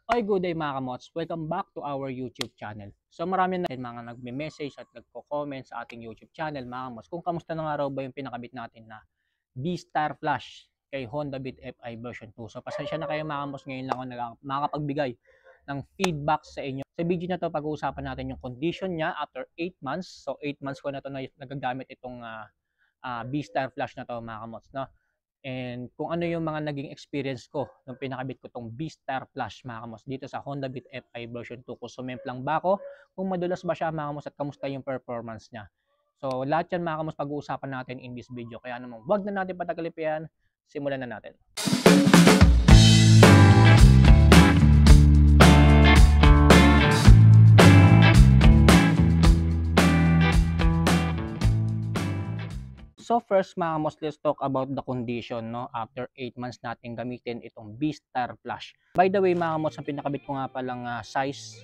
Oy, good day mga kamots. Welcome back to our YouTube channel. So marami na rin mga nagme-message at nagko-comment sa ating YouTube channel mga kamots kung kamusta na nga raw ba yung pinakabit natin na B-Star Flash kay Honda Beat Fi version 2. So pasensya na kayo mga kamots, ngayon lang ako makakapagbigay ng feedback sa inyo. Sa video na to pag-uusapan natin yung condition niya after 8 months. So 8 months ko na to na nagagamit itong B-Star Flash na to mga kamots, no? And kung ano yung mga naging experience ko nung pinakabit ko tong B-Star Flash mga kamos dito sa Honda Beat Fi version 2 ko. Sumemplang ba ako? Kung madulas ba siya mga kamos at kamusta yung performance niya? So lahat yan mga kamos pag-uusapan natin in this video. Kaya naman wag na natin patagalin, simulan na natin. So first mga kamos, let's talk about the condition, no, after 8 months natin gamitin itong B-Star Flash. By the way mga kamos, ang pinakabit ko nga palang size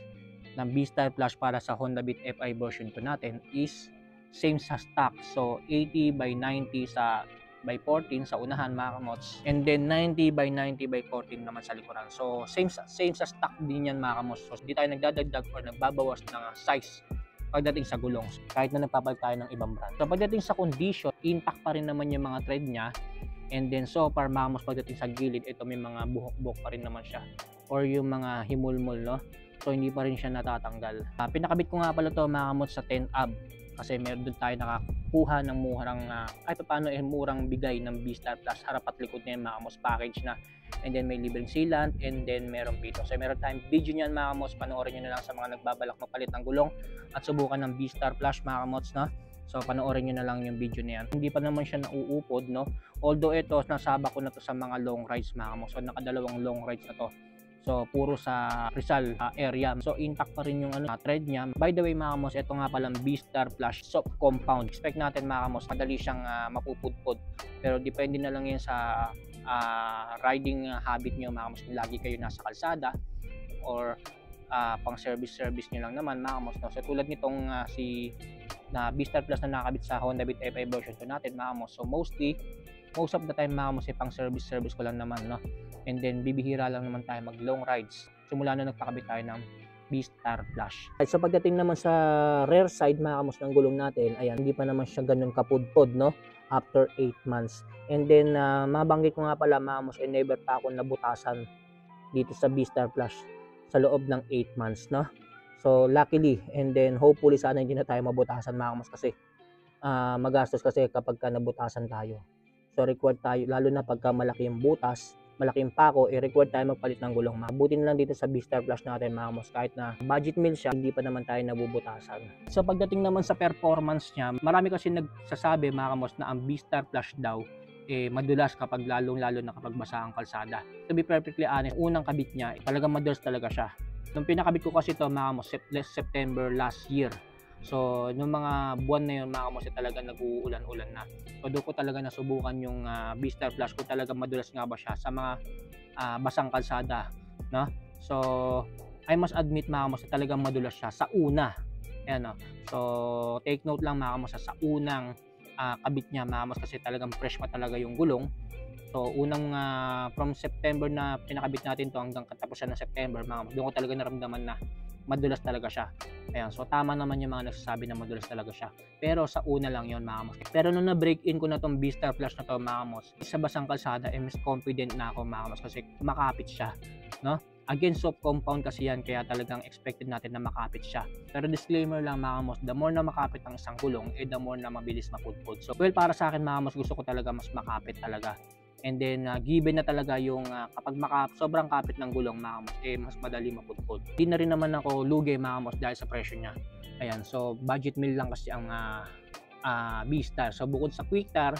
ng B-Star Flash para sa Honda Beat Fi version 2 natin is same sa stock. So 80 by 90 by 14 sa unahan mga kamots, and then 90 by 90 by 14 naman sa likuran. So same sa stock din yan mga kamots. So hindi tayo nagdadagdag or nagbabawas ng size pagdating sa gulong kahit na nagpapalit tayo ng ibang brand. So pagdating sa condition, intact pa rin naman yung mga thread niya, and then so far mga kamots, pagdating sa gilid, ito may mga buhok-buhok pa rin naman siya or yung mga himulmul, no? So hindi pa rin siya natatanggal. Pinakabit ko nga pala to mga kamots sa 10AB kasi meron doon tayo nakakuha ng murang kahit paano murang bigay ng B-Star Plus. Harap at likod niya mga kamots, package na, and then may libreng sealant, and then meron pito. So meron tayong video niyan mga kamots, panoorin nyo na lang sa mga nagbabalak magpalit ng gulong at subukan ng B-Star Plus mga kamots, na. So panoorin nyo na lang yung video na yan. Hindi pa naman siya nauupod, no? Although ito, nasaba ko na to sa mga long rides mga kamots. So nakadalawang long rides na to. So puro sa Rizal area. So intact pa rin yung thread niya. By the way mga kamos, ito nga palang B-Star Flash soft compound. Expect natin mga kamos, madali siyang mapupudpod. Pero depende na lang yan sa riding habit nyo mga kamos. Kung lagi kayo nasa kalsada or pang service nyo lang naman mga kamos, no? So tulad nitong na B-Star Plus na nakakabit sa Honda Beat Fi version 2 natin mga kamos. So most of the time mga kamos, pang service ko lang naman, no? And then bibihira lang naman tayo mag long rides simula na nagpakabit tayo ng B-Star Flash. So pagdating naman sa rear side mga kamos ng gulong natin, ayan, hindi pa naman siya ganun kapudpod, no, after 8 months. And then mabanggit ko nga pala mga kamos, never pa ako nabutasan dito sa B-Star Flash sa loob ng 8 months, no. So luckily, and then hopefully sana hindi na tayo mabutasan mga kamos kasi magastos kasi kapag nabutasan tayo. So required tayo, lalo na pagka malaki yung butas, malaking pako, required tayo magpalit ng gulong. Mabuti na lang dito sa B-Star Flash natin mga kamos, kahit na budget meal siya, hindi pa naman tayo nabubutasan. So pagdating naman sa performance niya, marami kasi nagsasabi mga kamos na ang B-Star Flash daw madulas kapag lalo na kapag basa ang kalsada. To be perfectly honest, unang kabit niya talagang madulas talaga siya. Nung pinakabit ko kasi to mga kamos, September last year. So, nung mga buwan na yun mga kamos, talaga nag-uulan-ulan na. So, doon ko talaga nasubukan yung B-Star Flash ko, talaga madulas nga ba siya sa mga basang kalsada, no? So, I must admit mga kamos, talagang madulas siya sa una. Ayan, no? So, take note lang mga kamos, sa unang kabit niya mga kamos, kasi talagang fresh pa talaga yung gulong. So, unang from September na pinakabit natin to hanggang katapusan ng September mga kamos, doon ko talaga naramdaman na madulas talaga siya. Ayan, so tama naman yung mga nagsasabi na madulas talaga siya. Pero sa una lang yon mga kamos. Pero nung na-break in ko na tong B-Star Flash na to mga kamos, sa basang kalsada, mas confident na ako mga kamos kasi makapit siya, no? Again, soft compound kasi yan, kaya talagang expected natin na makapit siya. Pero disclaimer lang mga kamos, the more na makapit ang isang gulong, the more na mabilis mapudpod. So, well, para sa akin mga kamos, gusto ko talaga mas makapit talaga. And then given na talaga yung kapag sobrang kapit ng gulong mga kamos, mas madali mapudpod. Hindi na rin naman ako lugi mga kamos dahil sa presyo niya. Ayan, so budget meal lang kasi ang B-Star. So bukod sa Quick-Tar,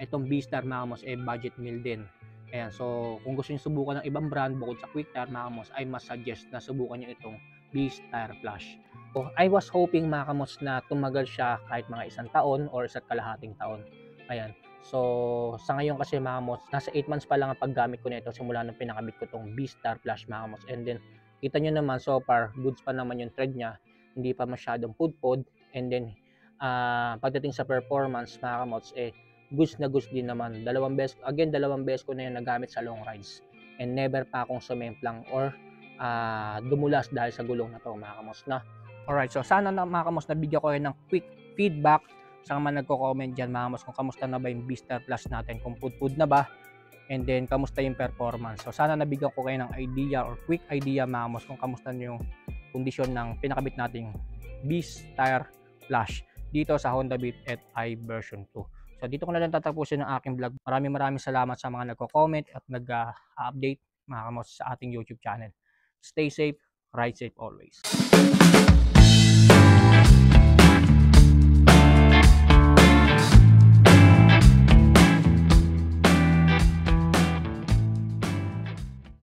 itong B-Star mga kamos budget meal din. Ayan, so kung gusto niyo subukan ng ibang brand bukod sa Quick-Tar mga kamos, I must suggest na subukan niyo itong B-Star Flash. So I was hoping mga kamos na tumagal siya kahit mga 1 taon or 1.5 taon. Ayan. So, sa ngayon kasi mga kamos, nasa 8 months pa lang ang paggamit ko nito simula nung pinakabit ko tong B-Star Flash mga kamos. And then, kita nyo naman so far, goods pa naman yung thread niya. Hindi pa masyadong pudpod. And then, pagdating sa performance mga kamos, goods na goods din naman. Dalawang beses ko na yung nagamit sa long rides. and never pa akong sumemplang or dumulas dahil sa gulong na to mga kamos na. Alright, so sana na mga kamos nabigyan ko kayo ng quick feedback sa mga nagko-comment dyan mga kamos kung kamusta na ba yung Beastar Plus natin, kung pud na ba, and then kamusta yung performance. So sana nabigyan ko kayo ng idea or quick idea mga kamos kung kamusta yung kondisyon ng pinakabit nating Beastar Plus dito sa Honda Beat FI version 2. So dito ko na lang tatapusin ang aking vlog. Maraming salamat sa mga nagko-comment at nag-update mga kamos sa ating YouTube channel. Stay safe, ride safe always.